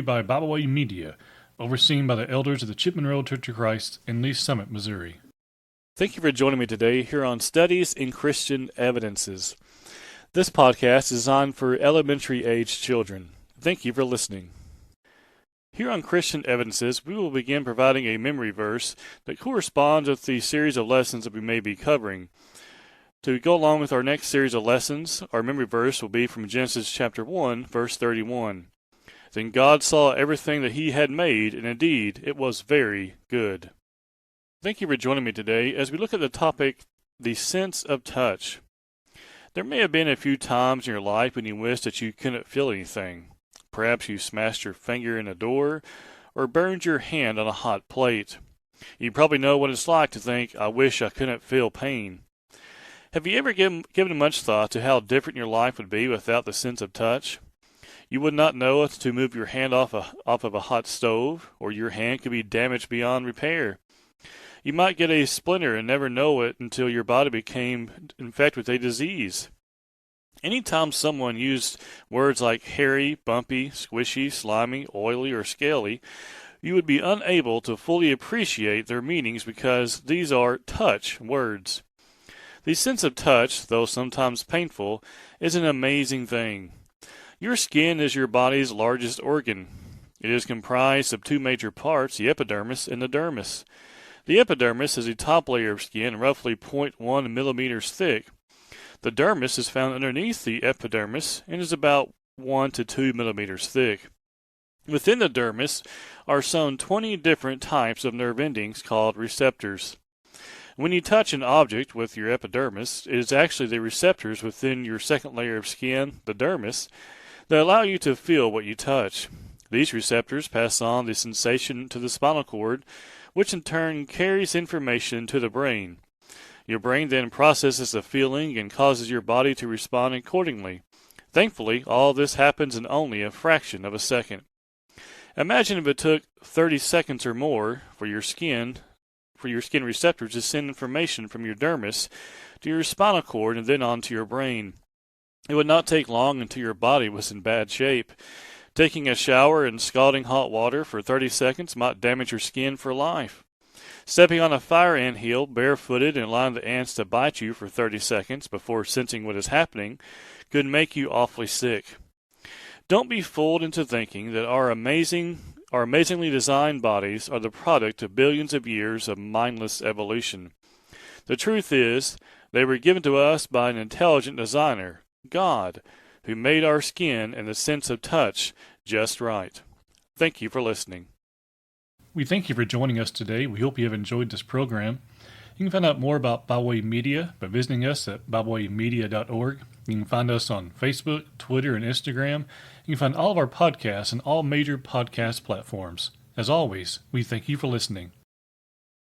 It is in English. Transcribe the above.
by Bible Way Media, overseen by the elders of the Chipman Road Church of Christ in Lee Summit, Missouri. Thank you for joining me today here on Studies in Christian Evidences. This podcast is designed for elementary age children. Thank you for listening. Here on Christian Evidences, we will begin providing a memory verse that corresponds with the series of lessons that we may be covering. To go along with our next series of lessons, our memory verse will be from Genesis chapter 1, verse 31. Then God saw everything that he had made, and indeed it was very good. Thank you for joining me today as we look at the topic, the sense of touch. There may have been a few times in your life when you wished that you couldn't feel anything. Perhaps you smashed your finger in a door or burned your hand on a hot plate. You probably know what it's like to think, I wish I couldn't feel pain. Have you ever given much thought to how different your life would be without the sense of touch? You would not know it to move your hand off of a hot stove, or your hand could be damaged beyond repair. You might get a splinter and never know it until your body became infected with a disease. Anytime someone used words like hairy, bumpy, squishy, slimy, oily, or scaly, you would be unable to fully appreciate their meanings because these are touch words. The sense of touch, though sometimes painful, is an amazing thing. Your skin is your body's largest organ. It is comprised of two major parts, the epidermis and the dermis. The epidermis is a top layer of skin, roughly 0.1 millimeters thick. The dermis is found underneath the epidermis and is about 1 to 2 millimeters thick. Within the dermis are some 20 different types of nerve endings called receptors. When you touch an object with your epidermis, it is actually the receptors within your second layer of skin, the dermis, that allow you to feel what you touch. These receptors pass on the sensation to the spinal cord, which in turn carries information to the brain. Your brain then processes the feeling and causes your body to respond accordingly. Thankfully, all this happens in only a fraction of a second. Imagine if it took 30 seconds or more for your skin receptors to send information from your dermis to your spinal cord and then on to your brain. It would not take long until your body was in bad shape. Taking a shower in scalding hot water for 30 seconds might damage your skin for life. Stepping on a fire anthill barefooted and allowing the ants to bite you for 30 seconds before sensing what is happening could make you awfully sick. Don't be fooled into thinking that our amazingly designed bodies are the product of billions of years of mindless evolution. The truth is, they were given to us by an intelligent designer, God, who made our skin and the sense of touch just right. Thank you for listening. We thank you for joining us today. We hope you have enjoyed this program. You can find out more about Bible Way Media by visiting us at BibleWayMedia.org. You can find us on Facebook, Twitter, and Instagram. You can find all of our podcasts on all major podcast platforms. As always, we thank you for listening.